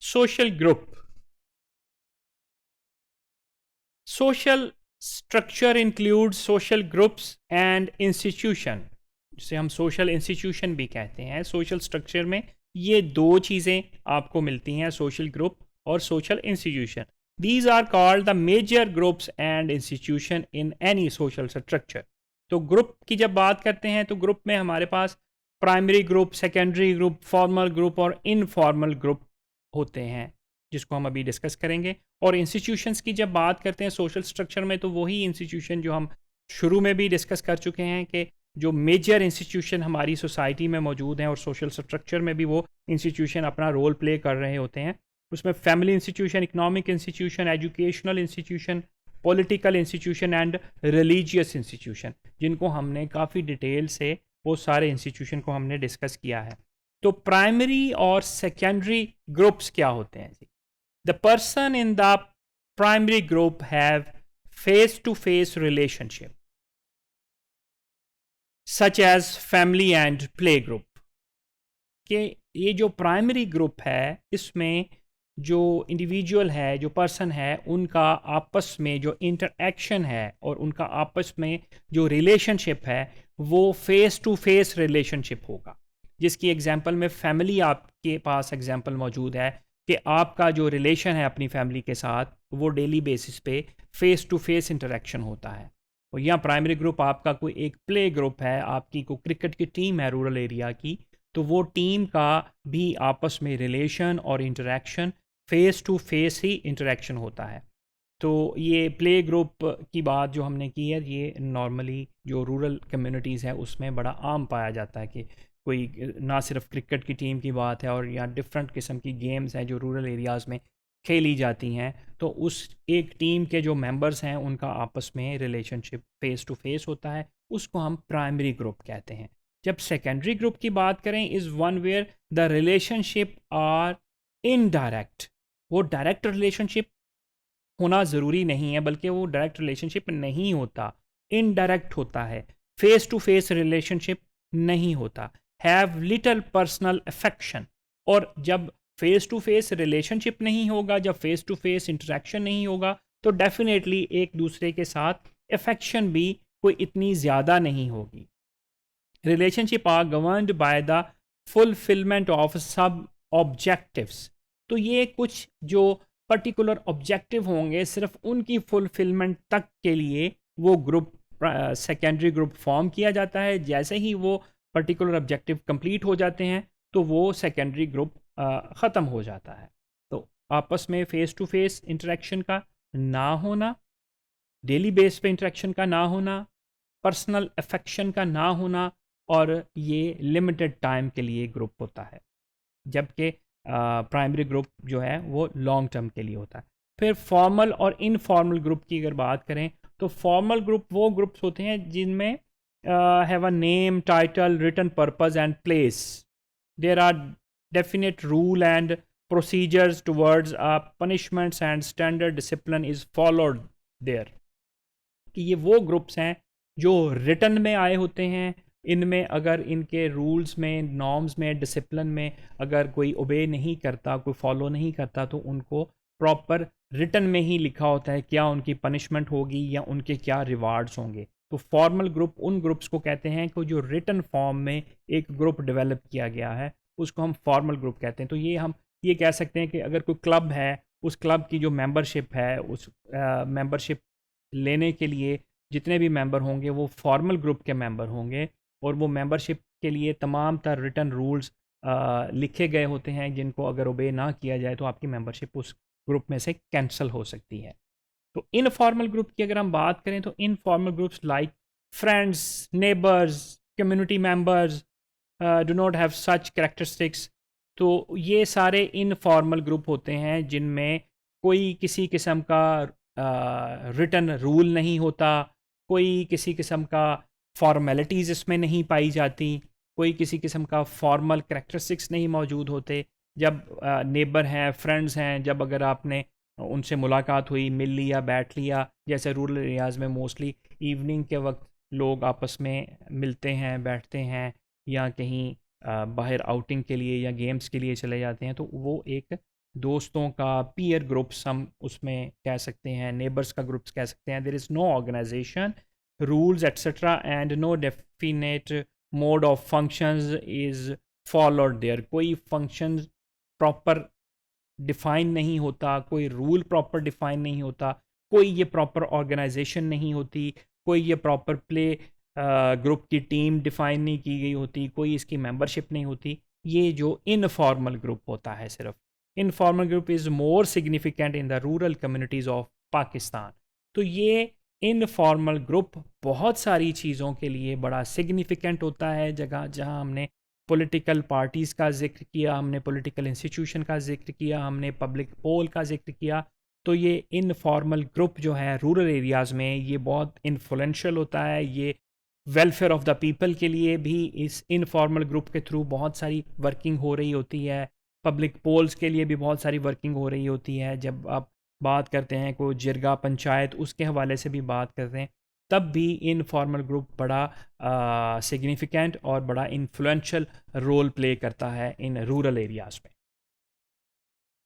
social group. Social structure includes social groups and institution, जिसे हम social institution भी कहते हैं. social structure में ये दो चीज़ें आपको मिलती हैं, social group और social institution. These are called the major groups and institution in any social structure. तो ग्रुप की जब बात करते हैं तो ग्रुप में हमारे पास primary group, secondary group, formal group और इनफॉर्मल ग्रुप होते हैं, जिसको हम अभी डिस्कस करेंगे. और इंस्टीट्यूशंस की जब बात करते हैं सोशल स्ट्रक्चर में, तो वही इंस्टीट्यूशन जो हम शुरू में भी डिस्कस कर चुके हैं कि जो मेजर इंस्टीट्यूशन हमारी सोसाइटी में मौजूद हैं और सोशल स्ट्रक्चर में भी वो इंस्टीट्यूशन अपना रोल प्ले कर रहे होते हैं. उसमें family institution, economic institution, educational institution, political institution and religious institution, जिनको हमने काफ़ी डिटेल से वो सारे इंस्टीट्यूशन को हमने डिस्कस किया है. तो प्राइमरी और सेकेंडरी ग्रुप्स क्या होते हैं जी? The person in the primary group have face to face relationship such as family and play group. कि ये जो प्राइमरी ग्रुप है, इसमें जो इंडिविजुअल है, जो पर्सन है, उनका आपस में जो इंटरेक्शन है और उनका आपस में जो रिलेशनशिप है वो फेस टू फेस रिलेशनशिप होगा. जिसकी एग्जांपल में फैमिली, आपके पास एग्जांपल मौजूद है कि आपका जो रिलेशन है अपनी फैमिली के साथ वो डेली बेसिस पे फेस टू फेस इंटरेक्शन होता है. और यहाँ प्राइमरी ग्रुप आपका कोई एक प्ले ग्रुप है, आपकी कोई क्रिकेट की टीम है रूरल एरिया की, तो वो टीम का भी आपस में रिलेशन और इंटरेक्शन फेस टू फेस ही इंटरेक्शन होता है. तो ये प्ले ग्रुप की बात जो हमने की है, ये नॉर्मली जो रूरल कम्युनिटीज़ है उसमें बड़ा आम पाया जाता है कि कोई ना सिर्फ क्रिकेट की टीम की बात है और यहाँ डिफरेंट किस्म की गेम्स हैं जो रूरल एरियाज़ में खेली जाती हैं, तो उस एक टीम के जो मेंबर्स हैं उनका आपस में रिलेशनशिप फेस टू फेस होता है, उसको हम प्राइमरी ग्रुप कहते हैं. जब सेकेंडरी ग्रुप की बात करें, is one where the relationship are indirect. वो डायरेक्ट रिलेशनशिप होना ज़रूरी नहीं है, बल्कि वो डायरेक्ट रिलेशनशिप नहीं होता, इनडायरेक्ट होता है, फेस टू फेस रिलेशनशिप नहीं होता. Have little personal affection. और जब फेस टू फेस रिलेशनशिप नहीं होगा, जब फेस टू फेस इंटरेक्शन नहीं होगा, तो डेफिनेटली एक दूसरे के साथ अफेक्शन भी कोई इतनी ज़्यादा नहीं होगी. Relationship are governed by the fulfilment of sub objectives. तो ये कुछ जो पर्टिकुलर ऑब्जेक्टिव होंगे, सिर्फ उनकी फुलफिलमेंट तक के लिए वो ग्रुप सेकेंडरी ग्रुप फॉर्म किया जाता है. जैसे ही वो पर्टिकुलर ऑब्जेक्टिव कंप्लीट हो जाते हैं तो वो सेकेंडरी ग्रुप ख़त्म हो जाता है. तो आपस में फ़ेस टू फेस इंटरेक्शन का ना होना, डेली बेस पे इंटरेक्शन का ना होना, पर्सनल अफेक्शन का ना होना, और ये लिमिटेड टाइम के लिए ग्रुप होता है. जबकि प्राइमरी ग्रुप जो है वो लॉन्ग टर्म के लिए होता है. फिर फॉर्मल और इनफॉर्मल ग्रुप की अगर बात करें, तो फॉर्मल ग्रुप वो ग्रुप्स होते हैं जिनमें have a name, title, written purpose and place. There are definite rule and procedures towards punishments and standard discipline is followed there. कि ये वो ग्रुप्स हैं जो रिटन में आए होते हैं. इनमें अगर इनके रूल्स में, नॉर्म्स में, डिसिप्लिन में अगर कोई ओबे नहीं करता, कोई फॉलो नहीं करता, तो उनको प्रॉपर रिटन में ही लिखा होता है क्या उनकी पनिशमेंट होगी या उनके क्या रिवार्ड्स होंगे. तो फॉर्मल ग्रुप उन ग्रुप्स को कहते हैं कि जो रिटन फॉर्म में एक ग्रुप डेवलप किया गया है, उसको हम फॉर्मल ग्रुप कहते हैं. तो ये हम ये कह सकते हैं कि अगर कोई क्लब है, उस क्लब की जो मेंबरशिप है, उस मेंबरशिप लेने के लिए जितने भी मेंबर होंगे वो फॉर्मल ग्रुप के मेंबर होंगे, और वो मेंबरशिप के लिए तमाम तर रिटन रूल्स लिखे गए होते हैं, जिनको अगर ओबे ना किया जाए तो आपकी मेंबरशिप उस ग्रुप में से कैंसिल हो सकती है. तो इनफॉर्मल ग्रुप की अगर हम बात करें, तो informal groups like friends, neighbours, community members do not have such characteristics. तो ये सारे इनफॉर्मल ग्रुप होते हैं जिनमें कोई किसी किस्म का रिटन रूल नहीं होता, कोई किसी किस्म का फॉर्मेलिटीज़ इसमें नहीं पाई जाती, कोई किसी किस्म का फॉर्मल कैरेक्टरिस्टिक्स नहीं मौजूद होते. जब नेबर हैं, फ्रेंड्स हैं, जब अगर आपने उनसे मुलाकात हुई, मिल लिया, बैठ लिया, जैसे रूरल एरियाज़ में मोस्टली इवनिंग के वक्त लोग आपस में मिलते हैं, बैठते हैं, या कहीं बाहर आउटिंग के लिए या गेम्स के लिए चले जाते हैं, तो वो एक दोस्तों का, पीयर ग्रुप्स हम उसमें कह सकते हैं, नेबर्स का ग्रुप्स कह सकते हैं. There is no organisation, rules etcetera and no definite mode of functions is followed there. कोई फंक्शन प्रॉपर डिफाइन नहीं होता, कोई रूल प्रॉपर डिफाइन नहीं होता, कोई ये प्रॉपर ऑर्गेनाइजेशन नहीं होती, कोई ये प्रॉपर प्ले ग्रुप की टीम डिफाइन नहीं की गई होती, कोई इसकी मेंबरशिप नहीं होती. ये जो इनफॉर्मल ग्रुप होता है, सिर्फ informal group is more significant in the rural communities of Pakistan. तो ये इनफॉर्मल ग्रुप बहुत सारी चीज़ों के लिए बड़ा सिग्निफिकेंट होता है. जगह जहाँ हमने पॉलिटिकल पार्टीज़ का ज़िक्र किया, हमने पॉलिटिकल इंस्टीट्यूशन का ज़िक्र किया, हमने पब्लिक पोल का ज़िक्र किया, तो ये इनफॉर्मल ग्रुप जो है रूरल एरियाज़ में ये बहुत इन्फ्लुएंशियल होता है. ये वेलफेयर ऑफ द पीपल के लिए भी इस इनफॉर्मल ग्रुप के थ्रू बहुत सारी वर्किंग हो रही होती है. पब्लिक पोल्स के लिए भी बहुत सारी वर्किंग हो रही होती है. जब आप बात करते हैं कोई जिरगा पंचायत, उसके हवाले से भी बात करते हैं, तब भी इनफॉर्मल ग्रुप बड़ा सिग्निफिकेंट और बड़ा इन्फ्लुएंशियल रोल प्ले करता है इन रूरल एरियाज़ में.